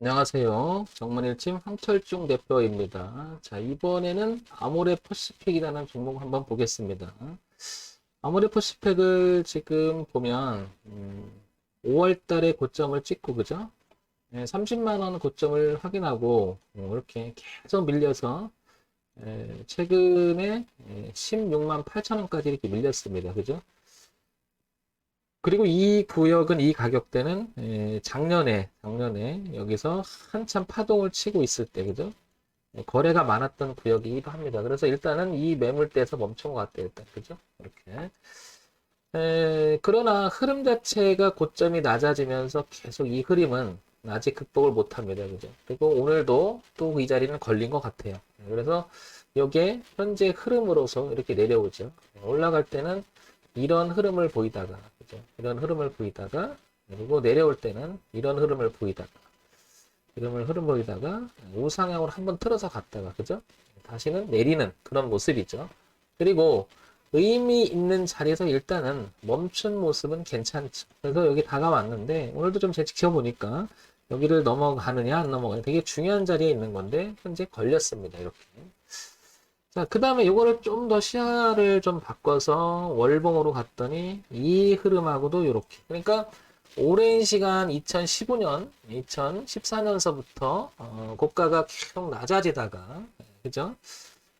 안녕하세요. 정문일팀 황철중 대표입니다. 자, 이번에는 아모레퍼시픽이라는 종목 한번 보겠습니다. 아모레퍼시픽을 지금 보면 5월 달에 고점을 찍고 그죠? 30만 원 고점을 확인하고 이렇게 계속 밀려서 최근에 16만 8천 원까지 이렇게 밀렸습니다. 그죠? 그리고 이 구역은 이 가격대는 작년에 여기서 한참 파동을 치고 있을 때 그죠? 거래가 많았던 구역이기도 합니다. 그래서 일단은 이 매물대에서 멈춘 것 같아요. 일단 그죠? 이렇게. 그러나 흐름 자체가 고점이 낮아지면서 계속 이 흐름은 아직 극복을 못합니다. 그죠? 그리고 오늘도 또 이 자리는 걸린 것 같아요. 그래서 이게 현재 흐름으로서 이렇게 내려오죠. 올라갈 때는 이런 흐름을 보이다가, 그죠? 이런 흐름을 보이다가, 그리고 내려올 때는 이런 흐름을 보이다가, 흐름 보이다가, 우상향으로 한번 틀어서 갔다가, 그죠? 다시는 내리는 그런 모습이죠. 그리고 의미 있는 자리에서 일단은 멈춘 모습은 괜찮죠. 그래서 여기 다가왔는데, 오늘도 좀 지켜보니까, 여기를 넘어가느냐, 안 넘어가느냐, 되게 중요한 자리에 있는 건데, 현재 걸렸습니다. 이렇게. 자, 그 다음에 이거를 좀 더 시야를 좀 바꿔서 월봉으로 갔더니 이 흐름하고도 이렇게. 그러니까 오랜 시간 2015년, 2014년서부터 고가가 계속 낮아지다가, 그죠?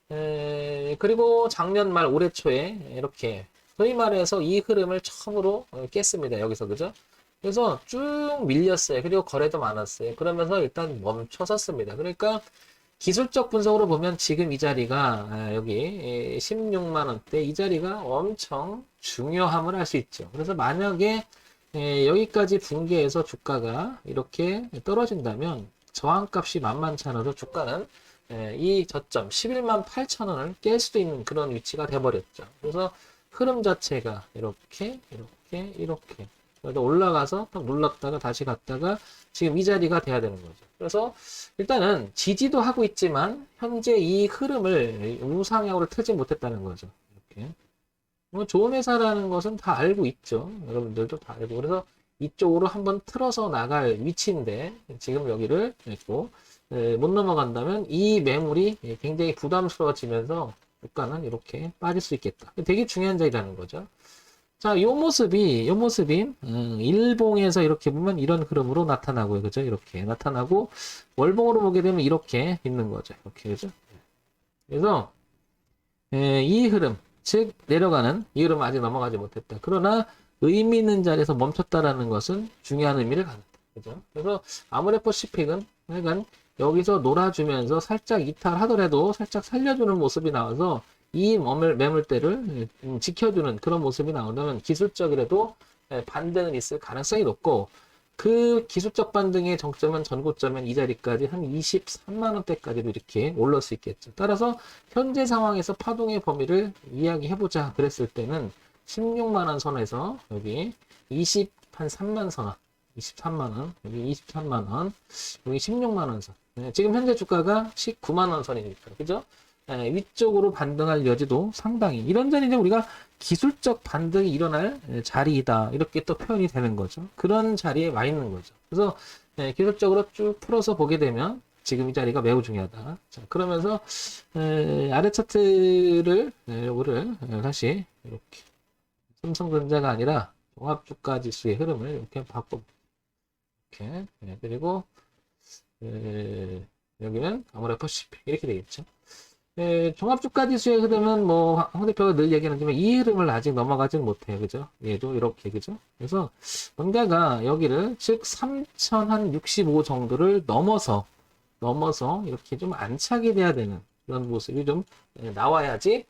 그리고 작년 말 올해 초에 이렇게 소위 말해서 이 흐름을 처음으로 깼습니다. 여기서, 그죠? 그래서 쭉 밀렸어요. 그리고 거래도 많았어요. 그러면서 일단 멈춰섰습니다. 그러니까 기술적 분석으로 보면 지금 이 자리가 여기 16만 원대 이 자리가 엄청 중요함을 알 수 있죠. 그래서 만약에 여기까지 붕괴해서 주가가 이렇게 떨어진다면 저항값이 만만치 않아도 주가는 이 저점 11만 8천 원을 깰 수도 있는 그런 위치가 돼버렸죠. 그래서 흐름 자체가 이렇게 그래도 올라가서 딱 눌렀다가 다시 갔다가 지금 이 자리가 돼야 되는 거죠. 그래서 일단은 지지도 하고 있지만 현재 이 흐름을 우상향으로 틀지 못했다는 거죠. 이렇게. 뭐 좋은 회사라는 것은 다 알고 있죠. 여러분들도 다 알고. 그래서 이쪽으로 한번 틀어서 나갈 위치인데 지금 여기를 했고 못 넘어간다면 이 매물이 굉장히 부담스러워지면서 주가는 이렇게 빠질 수 있겠다. 되게 중요한 자리라는 거죠. 자, 요 모습이, 일봉에서 이렇게 보면 이런 흐름으로 나타나고요. 그죠? 이렇게 나타나고, 월봉으로 보게 되면 이렇게 있는 거죠. 이렇게, 그죠? 그래서, 이 흐름, 즉, 내려가는 이 흐름 아직 넘어가지 못했다. 그러나, 의미 있는 자리에서 멈췄다라는 것은 중요한 의미를 갖는다. 그죠? 그래서, 아모레퍼시픽은, 약간, 여기서 놀아주면서 살짝 이탈하더라도 살짝 살려주는 모습이 나와서 이 매물대를 지켜주는 그런 모습이 나온다면 기술적이라도 반등은 있을 가능성이 높고 그 기술적 반등의 정점은 전고점은 이 자리까지 한 23만 원대까지도 이렇게 올릴 수 있겠죠. 따라서 현재 상황에서 파동의 범위를 이야기해보자 그랬을 때는 16만 원 선에서 여기 20한 3만 선 23만 원, 여기 23만 원, 여기 16만 원 선. 지금 현재 주가가 19만 원 선이니까, 그죠? 위쪽으로 반등할 여지도 상당히 이런 자리 이제 우리가 기술적 반등이 일어날 자리이다 이렇게 또 표현이 되는 거죠. 그런 자리에 와 있는 거죠. 그래서 기술적으로 쭉 풀어서 보게 되면 지금 이 자리가 매우 중요하다. 자, 그러면서 아래 차트를 요거를 다시 이렇게 삼성전자가 아니라 종합주가지수의 흐름을 이렇게 바꿔 이렇게 그리고 여기는 아모레퍼시픽 이렇게 되겠죠. 종합주가지수의 흐름은 뭐, 황 대표가 늘 얘기하지만 이 흐름을 아직 넘어가진 못해요. 그죠? 얘도 이렇게, 그죠? 그래서 뭔가가 여기를, 즉, 3065 정도를 넘어서 이렇게 좀 안착이 돼야 되는 그런 모습이 좀 나와야지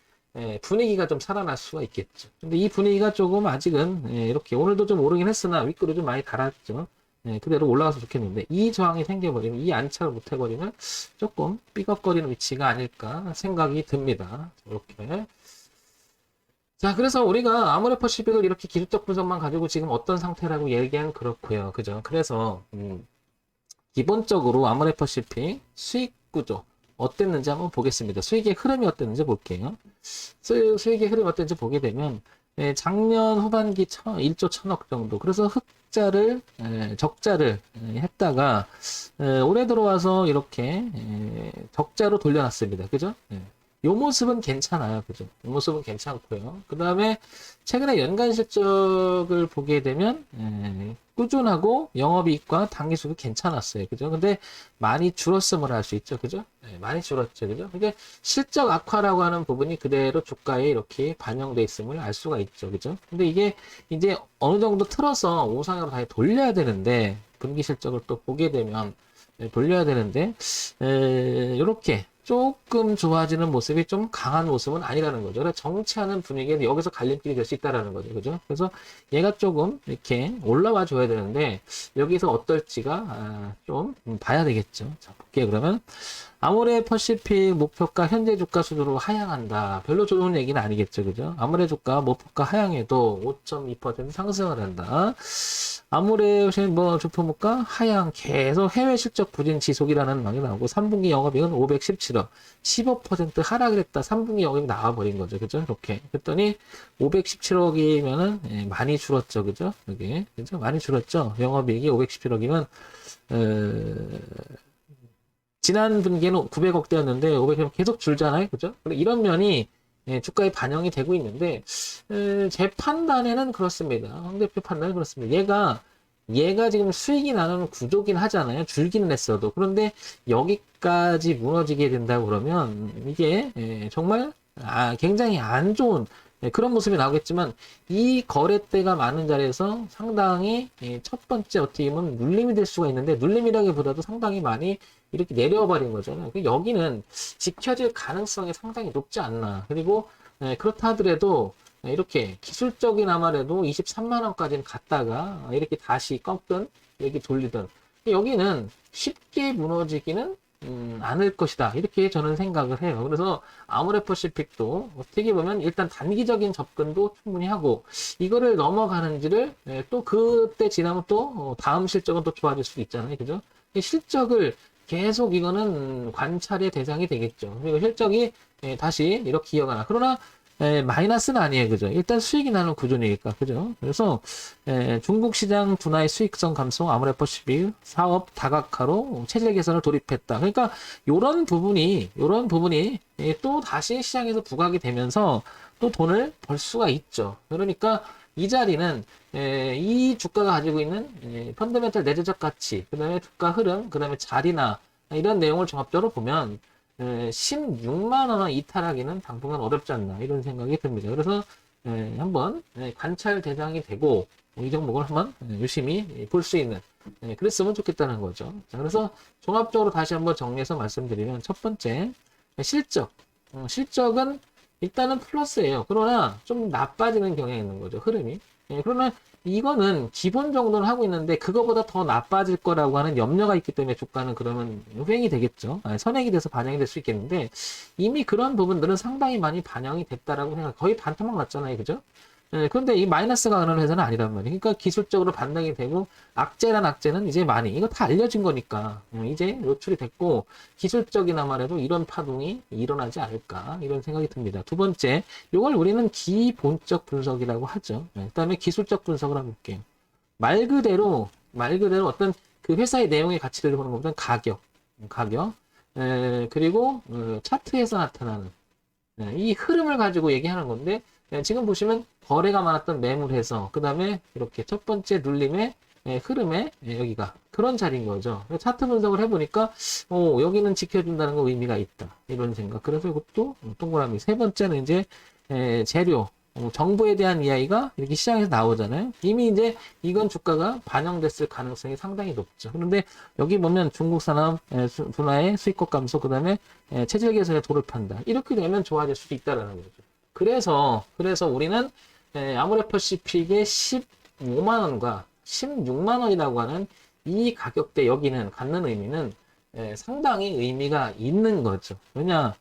분위기가 좀 살아날 수가 있겠죠. 근데 이 분위기가 조금 아직은 이렇게 오늘도 좀 오르긴 했으나 윗골이 좀 많이 달았죠. 그대로 올라가서 좋겠는데 이 저항이 생겨버리면 이 안착을 못해버리면 조금 삐걱거리는 위치가 아닐까 생각이 듭니다. 이렇게 자 그래서 우리가 아모레퍼시픽을 이렇게 기술적 분석만 가지고 지금 어떤 상태라고 얘기하면 그렇고요. 그죠? 그래서 기본적으로 아모레퍼시픽 수익 구조 어땠는지 한번 보겠습니다. 수익의 흐름이 어땠는지 볼게요. 수익의 흐름이 어땠는지 보게 되면 작년 후반기 1조 1000억 정도. 그래서 적자를 했다가 올해 들어와서 이렇게 적자로 돌려놨습니다. 그죠? 요 모습은 괜찮아요. 그죠? 이 모습은 괜찮고요. 그 다음에 최근에 연간 실적을 보게 되면 꾸준하고 영업이익과 당기수익이 괜찮았어요. 그죠? 근데 많이 줄었음을 알 수 있죠. 그죠? 많이 줄었죠. 그죠? 이게 실적 악화라고 하는 부분이 그대로 주가에 이렇게 반영돼 있음을 알 수가 있죠. 그죠? 근데 이게 이제 어느 정도 틀어서 우상향으로 다시 돌려야 되는데 분기 실적을 또 보게 되면 돌려야 되는데 이렇게 조금 좋아지는 모습이 좀 강한 모습은 아니라는 거죠. 그래서 정치하는 분위기에 여기서 갈림길이 될 수 있다라는 거죠. 그죠? 그래서 얘가 조금 이렇게 올라와 줘야 되는데 여기서 어떨지가 좀 봐야 되겠죠. 자, 볼게요. 그러면 아모레 퍼시픽 목표가 현재 주가 수준으로 하향한다. 별로 좋은 얘기는 아니겠죠. 그죠? 아모레 주가 목표가 하향해도 5.2% 상승을 한다. 아모레 주포목가 하향 계속 해외 실적 부진 지속이라는 말이 나오고 3분기 영업이익은 517억 15% 하락을 했다. 3분기 영업이익 나와버린 거죠. 그죠? 이렇게 그랬더니 517억이면은 많이 줄었죠. 그죠? 여기 그죠? 많이 줄었죠. 영업이익이 517억이면 지난 분기에는 900억대였는데 500억 계속 줄잖아요. 그죠? 이런 면이 주가에 반영이 되고 있는데 제 판단에는 그렇습니다. 황 대표 판단은 그렇습니다. 얘가 지금 수익이 나는 구조긴 하잖아요. 줄기는 했어도. 그런데 여기까지 무너지게 된다고 그러면 이게 정말 굉장히 안 좋은 그런 모습이 나오겠지만 이 거래대가 많은 자리에서 상당히 첫 번째 어떻게 보면 눌림이 될 수가 있는데 눌림이라기보다도 상당히 많이 이렇게 내려와 버린 거잖아요. 여기는 지켜질 가능성이 상당히 높지 않나. 그리고 그렇다 하더라도 이렇게 기술적이나마라도 23만 원까지는 갔다가 이렇게 다시 꺾든 이렇게 돌리든 여기는 쉽게 무너지기는 않을 것이다. 이렇게 저는 생각을 해요. 그래서 아모레퍼시픽도 어떻게 보면 일단 단기적인 접근도 충분히 하고 이거를 넘어가는지를 또 그때 지나면 또 다음 실적은 또 좋아질 수도 있잖아요. 그죠? 실적을 계속 이거는 관찰의 대상이 되겠죠. 그리고 실적이 다시 이렇게 이어가나. 그러나 마이너스는 아니에요. 그죠? 일단 수익이 나는 구조니까. 그죠? 그래서 중국 시장 둔화의 수익성 감소, 아모레퍼시픽 사업 다각화로 체질 개선을 돌입했다. 그러니까 요런 부분이 또 다시 시장에서 부각이 되면서 또 돈을 벌 수가 있죠. 그러니까 이 자리는 이 주가가 가지고 있는 펀더멘털 내재적 가치, 그 다음에 주가 흐름, 그 다음에 자리나 이런 내용을 종합적으로 보면 16만 원 이탈하기는 당분간 어렵지 않나 이런 생각이 듭니다. 그래서 한번 관찰 대상이 되고 이 종목을 한번 유심히 볼 수 있는 그랬으면 좋겠다는 거죠. 자, 그래서 종합적으로 다시 한번 정리해서 말씀드리면 첫 번째 실적은 일단은 플러스예요. 그러나 좀 나빠지는 경향이 있는 거죠. 흐름이. 그러면 이거는 기본 정도는 하고 있는데 그거보다 더 나빠질 거라고 하는 염려가 있기 때문에 주가는 그러면 횡이 되겠죠. 선행이 돼서 반영이 될 수 있겠는데 이미 그런 부분들은 상당히 많이 반영이 됐다라고 생각. 거의 반토막 났잖아요, 그죠? 그런데 이 마이너스가 가는 회사는 아니란 말이에요. 그러니까 기술적으로 반등이 되고 악재란 악재는 이제 많이 이거 다 알려진 거니까 이제 노출이 됐고 기술적이나마라도 이런 파동이 일어나지 않을까 이런 생각이 듭니다. 두 번째, 이걸 우리는 기본적 분석이라고 하죠. 그다음에 기술적 분석을 한번 볼게요. 말 그대로 어떤 그 회사의 내용의 가치를 보는 것보다는 가격, 그리고 차트에서 나타나는 이 흐름을 가지고 얘기하는 건데. 지금 보시면 거래가 많았던 매물에서 그 다음에 이렇게 첫 번째 눌림의 흐름에 여기가 그런 자리인 거죠. 차트 분석을 해보니까 여기는 지켜준다는 거 의미가 있다 이런 생각. 그래서 이것도 동그라미. 세 번째는 이제 재료 정보에 대한 이야기가 이렇게 시장에서 나오잖아요. 이미 이제 이건 주가가 반영됐을 가능성이 상당히 높죠. 그런데 여기 보면 중국 산업 둔화의 수익국 감소 그 다음에 체질 개선에 돌입한다. 이렇게 되면 좋아질 수도 있다라는 거죠. 그래서 우리는 아모레퍼시픽의 15만 원과 16만 원이라고 하는 이 가격대 여기는 갖는 의미는 상당히 의미가 있는 거죠. 왜냐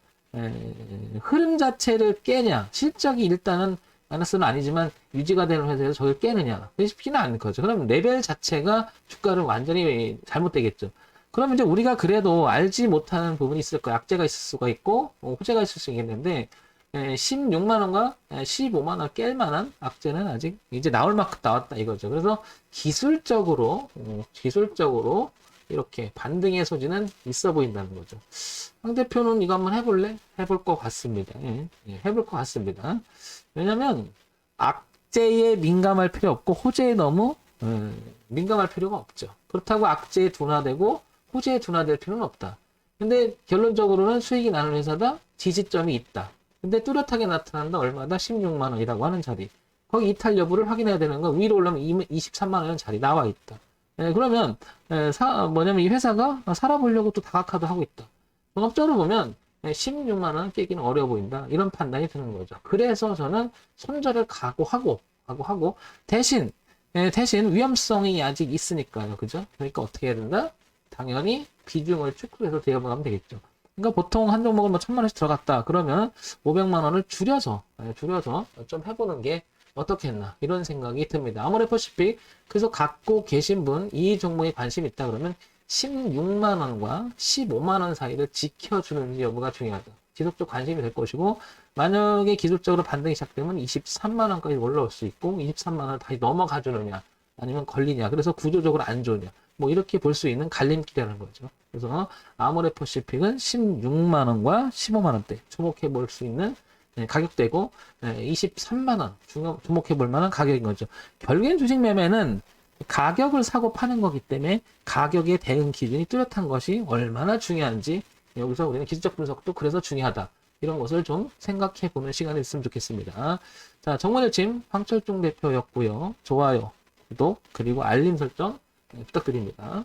흐름 자체를 깨냐 실적이 일단은 마이너스는 아니지만 유지가 되는 회사에서 저걸 깨느냐 쉽지는 않은 거죠. 그럼 레벨 자체가 주가를 완전히 잘못되겠죠. 그러면 이제 우리가 그래도 알지 못하는 부분이 있을 거야. 악재가 있을 수가 있고 호재가 있을 수 있겠는데 16만 원과 15만 원 깰 만한 악재는 아직 이제 나올 만큼 나왔다 이거죠. 그래서 기술적으로 이렇게 반등의 소지는 있어 보인다는 거죠. 황 대표는 이거 한번 해볼래? 해볼 것 같습니다. 해볼 것 같습니다. 왜냐면 악재에 민감할 필요 없고 호재에 너무 민감할 필요가 없죠. 그렇다고 악재에 둔화되고 호재에 둔화될 필요는 없다. 근데 결론적으로는 수익이 나는 회사다. 지지점이 있다. 근데 뚜렷하게 나타난다. 얼마다? 16만 원이라고 하는 자리. 거기 이탈 여부를 확인해야 되는 건 위로 올라오면 23만 원이라는 자리 나와 있다. 그러면 뭐냐면 이 회사가 살아보려고 또 다각화도 하고 있다. 종합적으로 보면 16만 원 깨기는 어려워 보인다. 이런 판단이 드는 거죠. 그래서 저는 손절을 각오하고 대신 위험성이 아직 있으니까요. 그죠? 그러니까 어떻게 해야 된다? 당연히 비중을 축소해서 대응하면 되겠죠. 그러니까 보통 한 종목을 뭐 1,000만 원씩 들어갔다. 그러면 500만 원을 줄여서 좀 해보는 게 어떻겠나 이런 생각이 듭니다. 아모레퍼시픽 그래서 갖고 계신 분 이 종목에 관심 있다 그러면 16만 원과 15만 원 사이를 지켜주는지 여부가 중요하다. 지속적 관심이 될 것이고 만약에 기술적으로 반등이 시작되면 23만 원까지 올라올 수 있고 23만 원을 다시 넘어가 주느냐 아니면 걸리냐 그래서 구조적으로 안 좋으냐 뭐 이렇게 볼 수 있는 갈림길이라는 거죠. 그래서 아모레퍼시픽은 16만 원과 15만 원대 주목해 볼 수 있는 가격대고 23만 원 주목해 볼 만한 가격인 거죠. 결국엔 주식 매매는 가격을 사고 파는 거기 때문에 가격의 대응 기준이 뚜렷한 것이 얼마나 중요한지 여기서 우리는 기술적 분석도 그래서 중요하다. 이런 것을 좀 생각해 보는 시간이 있으면 좋겠습니다. 자, 정원일침 황철중 대표였고요. 좋아요, 구독, 그리고 알림 설정 부탁드립니다.